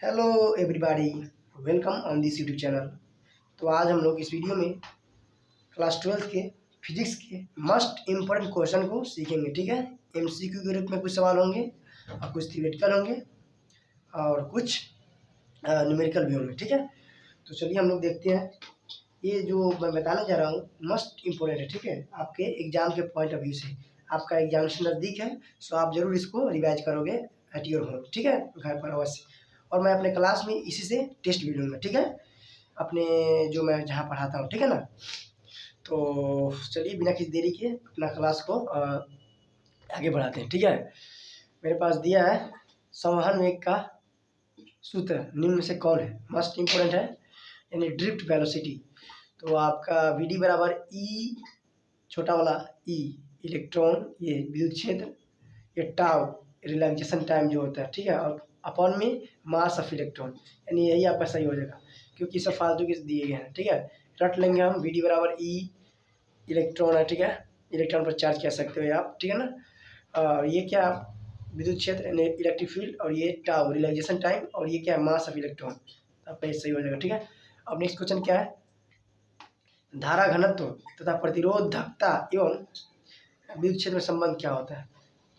Hello everybody, welcome on this YouTube channel. तो आज हम लोग इस वीडियो में क्लास 12 के फिजिक्स के मस्ट इम्पोर्टेंट क्वेश्चन को सीखेंगे। ठीक है, एमसीक्यू के रूप में कुछ सवाल होंगे और कुछ थियोरेटिकल होंगे और कुछ न्यूमेरिकल भी होंगे। ठीक है, तो चलिए हम लोग देखते हैं। ये जो मैं बताने जा रहा हूँ मस्ट इम्पोर्टेंट है। ठीक है, आपके एग्जाम के पॉइंट ऑफ व्यू से आपका एग्जामिनेशन नज़दीक है, सो आप जरूर इसको रिवाइज करोगे एट योर होम। ठीक है, घर पर अवश्य। और मैं अपने क्लास में इसी से टेस्ट भी लूँगा। ठीक है, अपने जो मैं जहाँ पढ़ाता हूँ। ठीक है ना, तो चलिए बिना किसी देरी के अपना क्लास को आगे बढ़ाते हैं। ठीक है, मेरे पास दिया है संवहन वेग का सूत्र निम्न में से कौन है। मस्ट इम्पोर्टेंट है, यानी ड्रिफ्ट वेलोसिटी। तो आपका वी डी बराबर ई, छोटा वाला ई इलेक्ट्रॉन, ये विद्युत क्षेत्र, ये टाउ रिलैक्सेशन टाइम जो होता है। ठीक है, और अपॉन में मास ऑफ इलेक्ट्रॉन, यानी यही आपका सही हो जाएगा क्योंकि सब फालतू के दिए गए हैं। ठीक है, रट लेंगे हम। वी डी बराबर ई इलेक्ट्रॉन है। ठीक है, इलेक्ट्रॉन पर चार्ज कह सकते हो आप। ठीक है ना, ये क्या विद्युत क्षेत्र यानी इलेक्ट्रिक फील्ड, और ये टाउ रिलैक्सेशन टाइम, और ये क्या है मास ऑफ इलेक्ट्रॉन। आपका ये सही हो जाएगा। ठीक है, अब नेक्स्ट क्वेश्चन क्या है, धारा घनत्व तथा प्रतिरोधकता एवं विद्युत क्षेत्र में संबंध क्या होता है।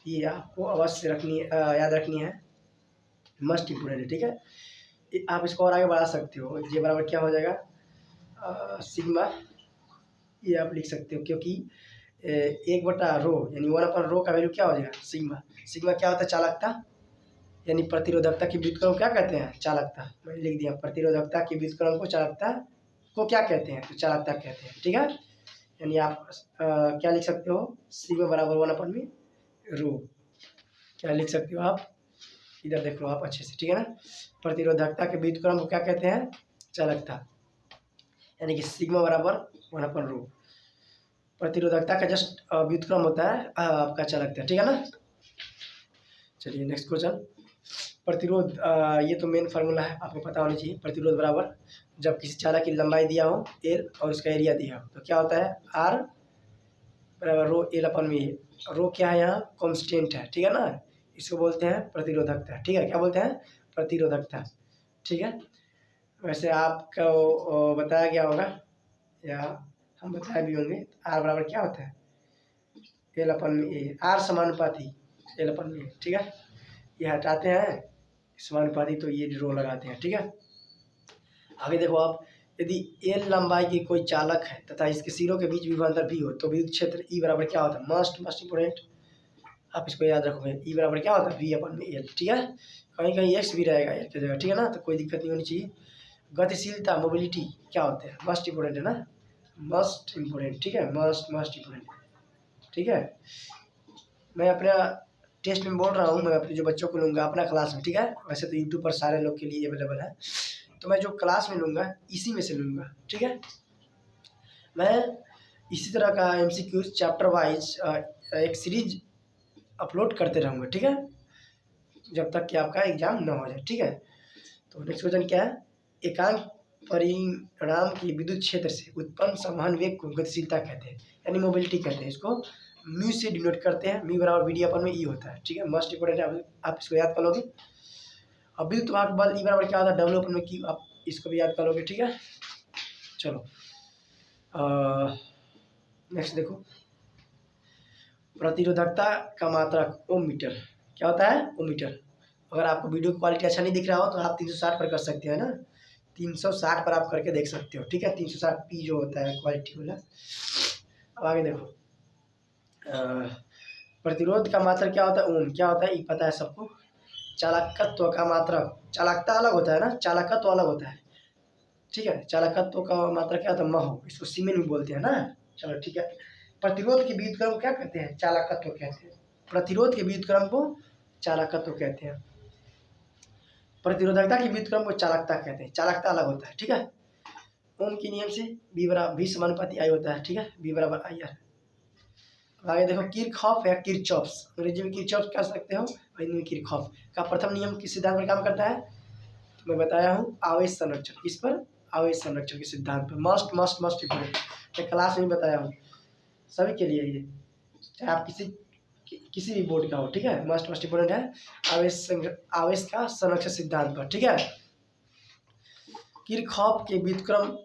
ये आपको अवश्य रखनी है, याद रखनी है, मस्ट इम्पोर्टेंट है। ठीक है, आप इसको और आगे बढ़ा सकते हो। ये बराबर क्या हो जाएगा, सिग्मा, ये आप लिख सकते हो क्योंकि 1/रो यानी 1/रो का वैल्यू क्या हो जाएगा सिग्मा। सिग्मा क्या होता है, चालकता, यानी प्रतिरोधकता की व्युत्क्रम को क्या कहते हैं, चालकता। मैंने लिख दिया, प्रतिरोधकता की व्युत्क्रम को चालकता को क्या कहते हैं, तो चालकता कहते हैं। ठीक है, यानी आप क्या लिख सकते हो, सिग्मा बराबर 1/रो क्या लिख सकते हो आप, इधर देख लो आप अच्छे से। ठीक है ना, प्रतिरोधकता के व्युत्क्रम को क्या कहते हैं, चालकता, यानी कि सिग्मा बराबर 1/रो प्रतिरोधकता का जस्ट व्युत्क्रम होता है आपका चालकता। ठीक है ना, चलिए नेक्स्ट क्वेश्चन। प्रतिरोध, ये तो मेन फार्मूला है, आपको पता होना चाहिए। प्रतिरोध बराबर जब किसी चालक की लंबाई दिया हो एल और उसका एरिया दिया हो तो क्या होता है, आर बराबर रो एल अपन में। रो क्या है, यहाँ कांस्टेंट है। ठीक है ना, इसको बोलते हैं प्रतिरोधकता। ठीक है, क्या बोलते हैं, प्रतिरोधकता। ठीक है, वैसे आपको बताया गया होगा या हम बताए भी होंगे, आर बराबर क्या होता है, एल अपन में ए। आर समानुपाती एल अपन में। ठीक है, ये हटाते हैं समानुपाती तो ये रो लगाते हैं। ठीक है, आगे देखो आप, यदि एल लंबाई की कोई चालक है तथा इसके सिरों के बीच विभवांतर भी हो तो विद्युत क्षेत्र ई बराबर क्या होता है, मस्ट इम्पोर्टेंट, आप इसको याद रखोगे। ई बराबर क्या होता है, वी अपन में एल। ठीक है, कहीं कहीं एक्स भी रहेगा एल की जगह। ठीक है ना, तो कोई दिक्कत नहीं होनी चाहिए। गतिशीलता मोबिलिटी क्या होते हैं, मस्ट इम्पोर्टेंट है ना, मस्ट इम्पोर्टेंट। ठीक है, मस्ट इम्पोर्टेंट। ठीक है, मैं अपना टेस्ट में बोल रहा हूँ, मैं अपने जो बच्चों को लूँगा अपना क्लास में। ठीक है, वैसे तो यूट्यूब पर सारे लोग के लिए अवेलेबल है, तो मैं जो क्लास में लूँगा इसी में से लूँगा। ठीक है, मैं इसी तरह का एमसीक्यूज चैप्टर वाइज एक सीरीज अपलोड करते रहूँगा। ठीक है, जब तक कि आपका एग्जाम ना हो जाए। ठीक है, तो नेक्स्ट क्वेश्चन क्या है, एकांक परिणाम की विद्युत क्षेत्र से उत्पन्न संवहन वेग को गतिशीलता कहते हैं, यानी मोबिलिटी कहते हैं। इसको म्यू से डिनोट करते हैं, म्यू बराबर वी डी अपन में ई होता है। ठीक है, मस्ट इंपोर्टेंट है, आप इसको याद कर लोगे। अब विद्युत वाहक बल ई बराबर क्या होता है, डब्ल्यू अपन में क्यू, आप इसको भी याद कर लोगे। ठीक है, चलो नेक्स्ट देखो, प्रतिरोधकता का मात्रक ओम मीटर क्या होता है, ओम मीटर। अगर आपको वीडियो क्वालिटी अच्छा नहीं दिख रहा हो तो आप 360 पर कर सकते हैं ना, 360 पर आप करके देख सकते हो। ठीक है, 360 पी जो होता है क्वालिटी वाला। अब आगे देखो, प्रतिरोध का मात्रक क्या होता है, ओम क्या होता है, ये पता है सबको। चालकत्व का मात्रक, चालकता अलग होता है ना, चालकत्व अलग होता है। ठीक है, चालकत्व का मात्रक क्या होता है, महो, इसको सीमेन भी बोलते हैं ना। चलो ठीक है, प्रतिरोध के व्युत्क्रम को क्या कहते हैं, चालकत्व कहते हैं। प्रतिरोध के व्युत्क्रम को चालकत्व कहते हैं, प्रतिरोधकता की व्युत्क्रम को चालकता कहते हैं। चालकता अलग होता है। ठीक है, ओम के नियम से बी बराबर भी समानुपाती आई होता है। ठीक है, बी बराबर आई आर। आगे देखो, किरचॉफ या किरचॉफ्स, अंग्रेजी में किरचॉफ कह सकते हो और हिंदी में किरचॉफ का प्रथम नियम किस सिद्धांत पर काम करता है, तो मैं बताया हूँ आवेश संरक्षण। इस पर आवेश संरक्षण के सिद्धांत पर। मस्ट मस्ट मस्ट इम्पोर्टेंट, मैं क्लास में बताया हूँ सभी के लिए ये, चाहे आप किसी किसी भी बोर्ड का हो, ठीक है, मस्ट इंपोर्टेंट है। आवेश का संरक्षण सिद्धांत पर, ठीक है। किरचॉफ के व्युत्क्रम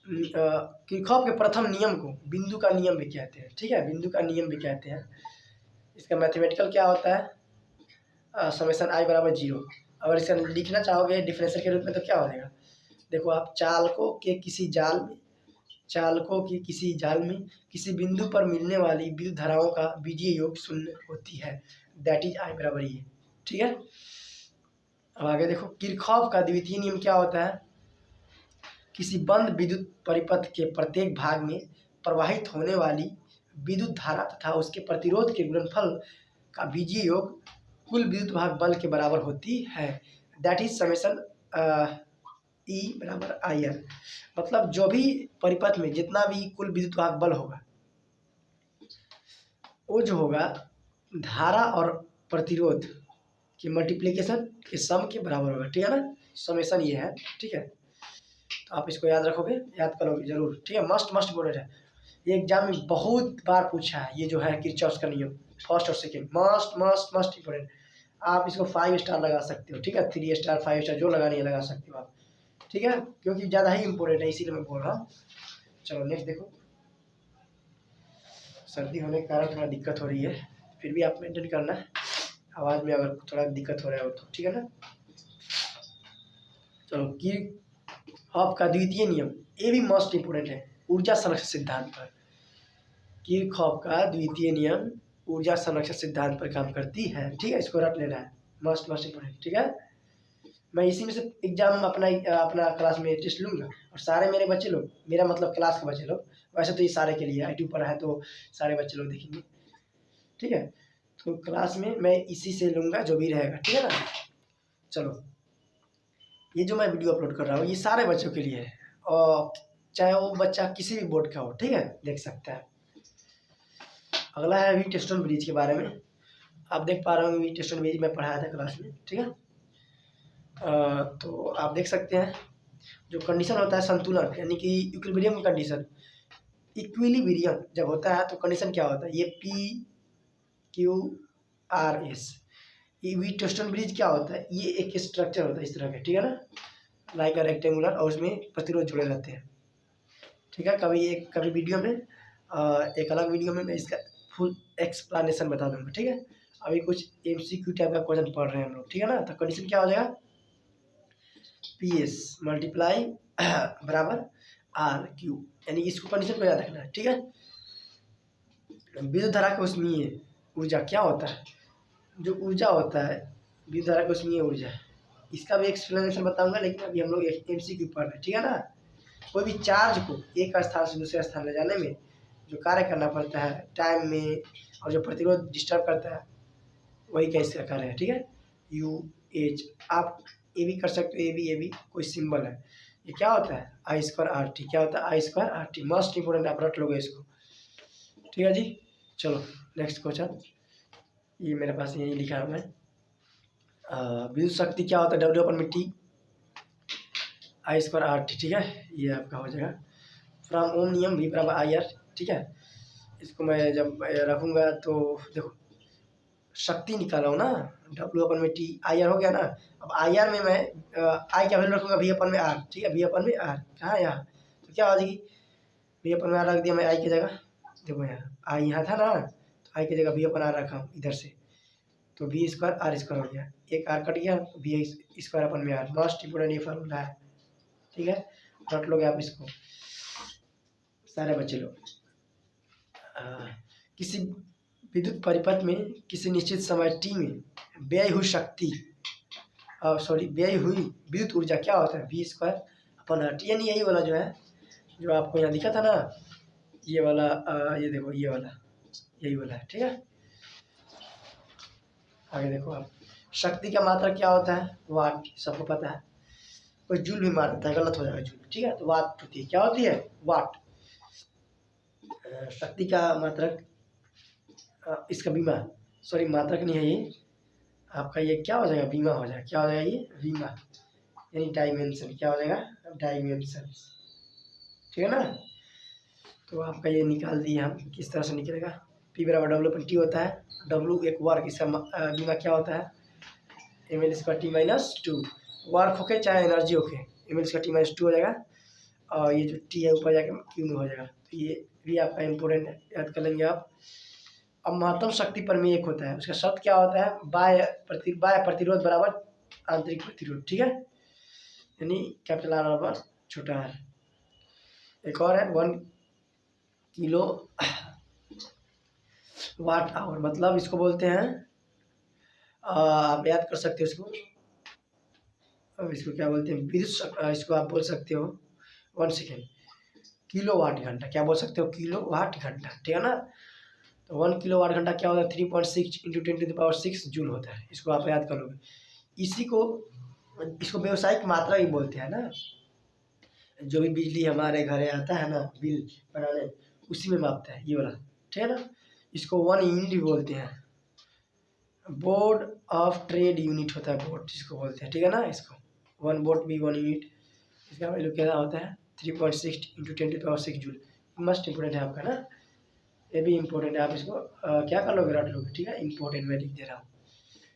किरचॉफ के प्रथम नियम को बिंदु का नियम भी कहते हैं, ठीक है, बिंदु का नियम भी कहते हैं। इसका मैथमेटिकल क्या होता है, समेशन I बराबर 0। अगर इसका लिखना चाहोगे डिफरेंशियल के रूप में तो क्या हो जाएगा, देखो आप चालकों की किसी जाल में किसी बिंदु पर मिलने वाली विद्युत धाराओं का बीजीय योग 0 होती है, दैट इज I बराबर ये, ठीक है। अब आगे देखो, किरचॉफ का द्वितीय नियम क्या होता है, किसी बंद विद्युत परिपथ के प्रत्येक भाग में प्रवाहित होने वाली विद्युत धारा तथा उसके प्रतिरोध के गुणनफल का बीजीय योग कुल विद्युत भाग बल के बराबर होती है, दैट इज समेशन E बराबर IR। मतलब जो भी परिपथ में जितना भी कुल विद्युत भाग बल होगा वो जो होगा धारा और प्रतिरोध की मल्टीप्लिकेशन के सम के बराबर होगा, ठीक है ना, समेशन ये है, ठीक है। तो आप इसको याद रखोगे, याद करोगे जरूर, ठीक है, मस्ट इंपोर्टेंट है। ये एग्जाम में बहुत बार पूछा है, ये जो है किरचॉफ का नियम, फर्स्ट और सेकेंड, मस्ट इंपोर्टेंट। आप इसको 5 स्टार लगा सकते हो, ठीक है, 3 स्टार 5 स्टार जो लगानी है लगा सकते हो आप, ठीक है, क्योंकि ज़्यादा ही इंपॉर्टेंट है इसीलिए मैं बोल रहा हूँ। चलो नेक्स्ट देखो, सर्दी होने के कारण थोड़ा दिक्कत हो रही है, फिर भी आप मेंटेन करना है, आवाज़ में अगर थोड़ा दिक्कत हो रहा है तो, ठीक है ना। चलो, किरचॉफ का द्वितीय नियम, ये भी मस्ट इंपोर्टेंट है, ऊर्जा संरक्षण सिद्धांत पर। किरचॉफ का द्वितीय नियम ऊर्जा संरक्षण सिद्धांत पर काम करती है, ठीक है, इसको रट लेना है, मस्ट इंपोर्टेंट, ठीक है। मैं इसी में से एग्जाम अपना क्लास में टेस्ट लूँगा, और सारे मेरे बच्चे लोग, मेरा मतलब क्लास के बच्चे लोग, वैसे तो ये सारे के लिए I2 पर है तो सारे बच्चे लोग देखेंगे, ठीक है। तो क्लास में मैं इसी से लूँगा जो भी रहेगा, ठीक है ना। चलो, ये जो मैं वीडियो अपलोड कर रहा हूँ ये सारे बच्चों के लिए है, और चाहे वो बच्चा किसी भी बोर्ड का हो, ठीक है, देख सकता है। अगला है व्हीटस्टोन ब्रिज के बारे में। आप देख पा रहे हो व्हीटस्टोन ब्रिज मैं पढ़ाया था क्लास में, ठीक है। तो आप देख सकते हैं जो कंडीशन होता है संतुलन, यानी कि इक्विलिब्रियम की कंडीशन, इक्विलिब्रियम जब होता है तो कंडीशन क्या होता है, ये PQRS। ये व्हीटस्टोन ब्रिज क्या होता है, ये एक स्ट्रक्चर होता है इस तरह का, ठीक है ना, लाइक अ रेक्टेंगुलर, और उसमें प्रतिरोध जुड़े रहते हैं, ठीक है। कभी वीडियो में एक अलग वीडियो में मैं इसका फुल एक्सप्लेनेशन बता दूंगा, ठीक है। अभी कुछ MCQ टाइप का क्वेश्चन पढ़ रहे हैं हम लोग, ठीक है ना। तो कंडीशन क्या हो जाएगा, PS मल्टीप्लाई बराबर RQ, यानी इसको कंडीशन को याद रखना है, ठीक है। विद्युत धारा का ऊष्मीय ऊर्जा क्या होता है, जो ऊर्जा होता है विद्युत धारा का ऊष्मीय ऊर्जा, इसका भी एक्सप्लेनेशन बताऊंगा, लेकिन अभी हम लोग MCQ पढ़ रहे हैं, ठीक है ना। कोई भी चार्ज को एक स्थान से दूसरे स्थान ले जाने में जो कार्य करना पड़ता है टाइम में, और जो प्रतिरोध डिस्टर्ब करता है वही का इसका कार्य है, ठीक है, UH। आप ये भी कर सकते हो, ये भी कोई सिंबल है, ये क्या होता है I²RT, क्या होता है I²RT, मस्ट इंपोर्टेंट, आप रट लोगे इसको, ठीक है जी। चलो नेक्स्ट क्वेश्चन, ये मेरे पास यही लिखा है मैं, विद्युत शक्ति क्या होता है W/T I²RT, ठीक है, ये आपका हो जाएगा फ्रॉम ओम नियम V बराबर IR, ठीक है। इसको मैं जब रखूँगा तो देखो शक्ति निकाला हूँ ना, W/T IR हो गया ना। अब IR में मैं I क्या वैल्यू रखूँगा V/R, ठीक है, V/R कहाँ है यहाँ, तो क्या हो जाएगी V/R रख दिया मैं I की जगह, देखो यहाँ I यहाँ था ना, तो I की जगह V/R रखा हूँ इधर से, तो V²R² हो गया, एक R कट गया, V²/R, मस्ट इंपोर्टेंट ये फार्मूला है, ठीक है, रट लोगे आप इसको सारे बच्चे लोग। किसी विद्युत परिपथ में किसी निश्चित समय T में व्यय हुई शक्ति, व्यय हुई विद्युत ऊर्जा क्या होता है V²/R, यानी यही वाला जो है जो आपको यहाँ दिखा था ना, ये वाला ये देखो ये वाला यही वाला है, ठीक है। आगे देखो आप, शक्ति का मात्रा क्या होता है वाट, सबको पता है, कोई जूल भी मार देता है गलत हो जाएगा जूल, ठीक है, तो वाट होती है, क्या होती है वाट। शक्ति का मात्रक इसका बीमा, सॉरी मात्रक नहीं है ये आपका, ये क्या हो जाएगा बीमा हो जाएगा, क्या हो जाएगा ये बीमा, यानी डायमेंशन, क्या हो जाएगा डायमेंशन, ठीक है ना। तो आपका ये निकाल दिए हम, किस तरह से निकलेगा, P बराबर W/T होता है। W एक वर्क, इसका बीमा क्या होता है, ml²T-2 वर्क होके चाहे एनर्जी होके ml²T-2 हो जाएगा, और ये जो T है ऊपर जाके Q में हो जाएगा। तो ये भी आपका इम्पोर्टेंट है, याद कर लेंगे आप। अब महत्तम शक्ति प्रमेय एक होता है, उसका शब्द क्या होता है, बाह्य प्रतिरोध बराबर आंतरिक प्रतिरोध, ठीक है, यानी कैपिटल R बराबर छोटा r। एक और है 1 किलो वाट आवर, मतलब इसको बोलते हैं, आप याद कर सकते हो इसको, अब इसको क्या बोलते हैं, इसको आप बोल सकते हो 1 सेकेंड, किलो वाट घंटा, क्या बोल सकते हो, किलो वाट घंटा, ठीक है ना। तो 1 किलो वाट घंटा क्या होता है, 3.6 × 10⁻6 जूल होता है, इसको आप याद कर लोगे। इसको व्यवसायिक मात्रा भी बोलते हैं ना, जो भी बिजली हमारे घर आता है ना बिल बनाने, उसी में मापता है ये वाला, ठीक है ना। इसको 1 यूनिट भी बोलते हैं, बोर्ड ऑफ ट्रेड यूनिट होता है, बोर्ड जिसको बोलते हैं, ठीक है ना। इसको 1 बोर्ड भी 1 यूनिट, इसका वैल्यू क्या होता है 3.6 × 10⁻6 जूल। मस्ट इम्पोर्टेंट है आपका ना, ये भी इम्पोर्टेंट है, आप इसको क्या कर लोगे, रट लोगे, ठीक है, इम्पोर्टेंट मैं लिख दे रहा हूँ,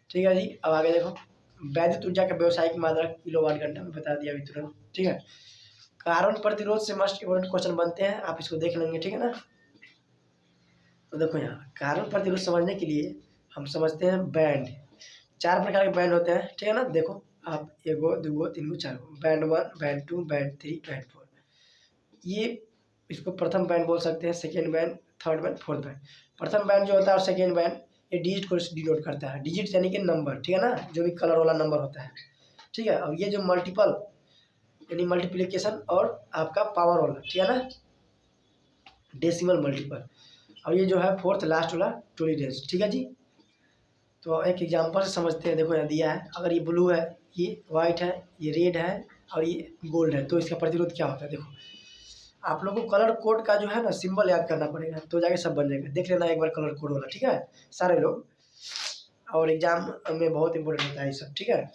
ठीक है जी। अब आगे देखो, वैद्युत ऊर्जा का व्यवसायिक मात्रा किलोवाट घंटा में बता दिया अभी तुरंत, ठीक है। कार्बन प्रतिरोध से मस्ट इम्पोर्टेंट क्वेश्चन बनते हैं, आप इसको देख लेंगे, ठीक है ना। तो देखो यहाँ कार्बन प्रतिरोध समझने के लिए हम समझते हैं बैंड, 4 प्रकार के बैंड होते हैं, ठीक है ना। देखो आप 1 2 3 4 बैंड 1 बैंड 2 बैंड 3 बैंड 4, ये इसको प्रथम बैंड बोल सकते हैं, second band, third band, fourth band. प्रथम बैंड जो होता है और सेकेंड बैंड, ये डिजिट को डिनोट करता है, डिजिट यानी कि नंबर, ठीक है ना, जो भी कलर वाला नंबर होता है, ठीक है। अब ये जो मल्टीपल यानी मल्टीप्लिकेशन और आपका पावर वाला, ठीक है ना, डेसिमल मल्टीपल, और ये जो है फोर्थ लास्ट वाला टोलरेंस, ठीक है जी। तो एक एग्जांपल से समझते हैं, देखो यहाँ दिया है, अगर ये ब्लू है, ये वाइट है, ये रेड है और ये गोल्ड है, तो इसका प्रतिरोध क्या होता है। देखो आप लोगों को कलर कोड का जो है ना सिंबल याद करना पड़ेगा, तो जाके सब बन जाएगा, देख लेना एक बार कलर कोड वाला, ठीक है सारे लोग, और एग्जाम में बहुत इंपॉर्टेंट होता है ये सब, ठीक है।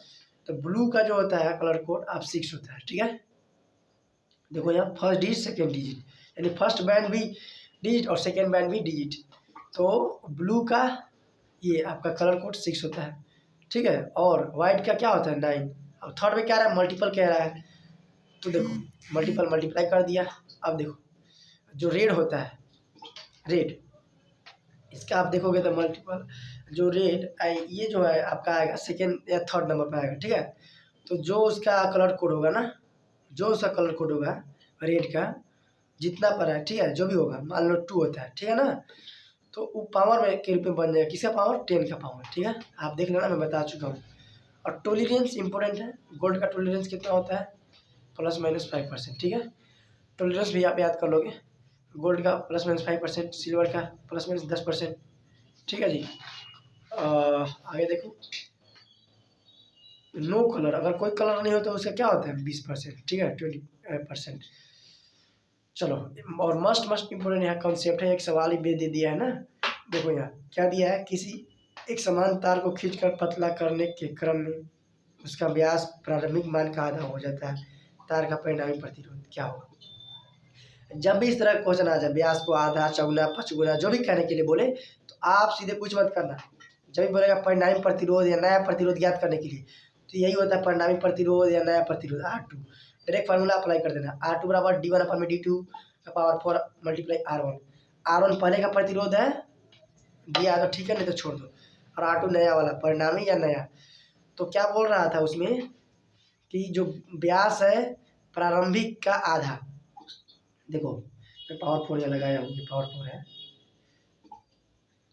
तो ब्लू का जो होता है कलर कोड आप 6 होता है, ठीक है। देखो यहाँ फर्स्ट डिजिट सेकेंड डिजिट, यानी फर्स्ट बैंड भी डिजिट और सेकेंड बैंड भी डिजिट, तो ब्लू का ये आपका कलर कोड 6 होता है, ठीक है। और वाइट का क्या होता है 9। अब थर्ड में क्या रहा है, मल्टीपल कह रहा है, तो देखो मल्टीपल मल्टीप्लाई कर दिया। अब देखो जो रेड होता है, रेड, इसका आप देखोगे तो मल्टीपल जो रेड ये जो है आपका आएगा सेकेंड या थर्ड नंबर पर आएगा, ठीक है। तो जो उसका कलर कोड होगा ना, जो उसका कलर कोड होगा रेड का जितना पर है, ठीक है, जो भी होगा, मान लो 2 होता है, ठीक है ना, तो वो पावर में के रूप में बन जाएगा, किसका पावर 10 का पावर, ठीक है, आप देख लेना मैं बता चुका हूँ। और टोलरेंस इंपॉर्टेंट है, गोल्ड का टोलरेंस कितना होता है ±5%, ठीक है, टोलरेंस भी आप याद कर लोगे, गोल्ड का ±5%, सिल्वर का ±10%, ठीक है जी। आगे देखो नो कलर, अगर कोई कलर नहीं हो तो उसका क्या होता है 20%, ठीक है 20%। चलो, और मस्ट इम्पोर्टेंट यहाँ कॉन्सेप्ट है, एक सवाल ही दे दिया है ना, देखो यहाँ क्या दिया है, किसी एक समान तार को खींचकर पतला करने के क्रम में उसका व्यास प्रारंभिक मान का आधा हो जाता है, तार का परिणामी प्रतिरोध क्या होगा। जब भी इस तरह का क्वेश्चन आ जाए, व्यास को आधा, चौगुना, पचगुना, जो भी कहने के लिए बोले, तो आप सीधे कुछ मत करना, जब भी बोलेगा परिणामी प्रतिरोध या नया प्रतिरोध ज्ञात करने के लिए, तो यही होता है परिणामी प्रतिरोध या नया प्रतिरोध R2, डायरेक्ट फार्मूला अप्लाई कर देना, R2 बराबर D1/d2 का पावर 4 मल्टीप्लाई R1। R1 पहले का प्रतिरोध है दिया तो ठीक है, नहीं तो छोड़ दो, और R2 नया वाला परिणामी या नया। तो क्या बोल रहा था उसमें कि जो व्यास है प्रारंभिक का आधा, देखो मैं पावर 4 यहाँ लगाया हूँ, ये पावर 4 है,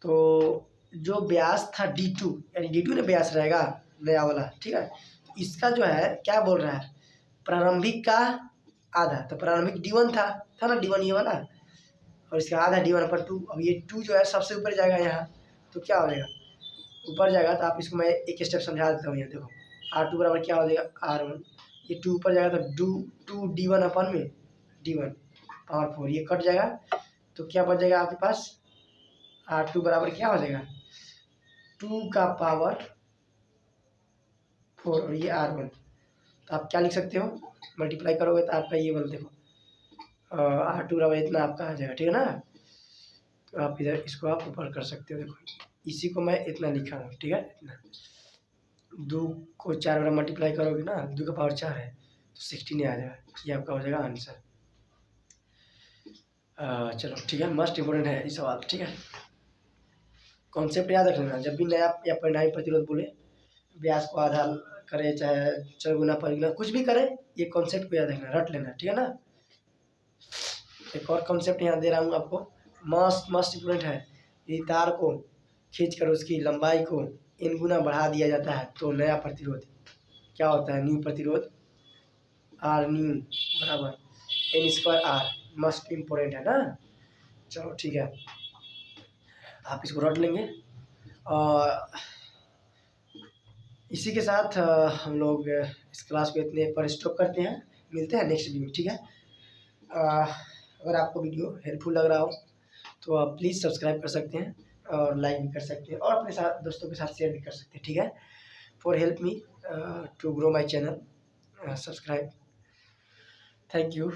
तो जो व्यास था D2 यानी D2 ने व्यास रहेगा नया वाला, ठीक है, इसका जो है क्या बोल रहा है प्रारंभिक का आधा, तो प्रारंभिक D1 था ना, D1 ये वाला, और इसका आधा D1/2। अब ये 2 जो है सबसे ऊपर जाएगा यहाँ, तो क्या हो जाएगा ऊपर जाएगा, तो आप इसको मैं एक स्टेप समझा देता हूँ। यहाँ देखो R2 बराबर क्या हो जाएगा R1, ये 2 ऊपर जाएगा तो 2 D1/D1 पावर 4, ये कट जाएगा, तो क्या बच जाएगा आपके पास R2 बराबर क्या हो जाएगा 2 का पावर 4 और ये R1, तो आप क्या लिख सकते हो मल्टीप्लाई करोगे तो आपका ये वाला देखो R2 बराबर इतना आपका आ जाएगा, ठीक है ना। तो आप इधर इसको आप ऊपर कर सकते हो। देखो इसी को मैं इतना लिखा हूँ, ठीक है, इतना 2 को 4 बार मल्टीप्लाई करोगे ना, 2 का पावर 4 है तो 16 आ जाएगा। ये आपका हो जाएगा आंसर। चलो ठीक है, मस्ट इम्पोर्टेंट है ये सवाल, ठीक है। कॉन्सेप्ट याद रख लेना, जब भी नया या परिणामी प्रतिरोध बोले, व्यास को आधा करे चाहे चौगुना परिगुना कुछ भी करे, ये कॉन्सेप्ट को याद रखना, रट लेना, ठीक है ना। एक और कॉन्सेप्ट यहाँ दे रहा हूँ आपको, मस्ट इम्पोर्टेंट है। ये तार को खींच कर उसकी लंबाई को n गुना बढ़ा दिया जाता है तो नया प्रतिरोध क्या होता है, न्यू प्रतिरोध आर न्यू बराबर n²r, मस्ट इम्पोर्टेंट है ना। चलो ठीक है, आप इसको रट लेंगे। और इसी के साथ हम लोग इस क्लास को इतने पर स्टॉप करते हैं, मिलते हैं नेक्स्ट वीडियो, ठीक है। अगर आपको वीडियो हेल्पफुल लग रहा हो तो आप प्लीज़ सब्सक्राइब कर सकते हैं और लाइक भी कर सकते हैं और अपने साथ दोस्तों के साथ शेयर भी कर सकते हैं, ठीक है। For help me to grow my channel, subscribe. Thank you.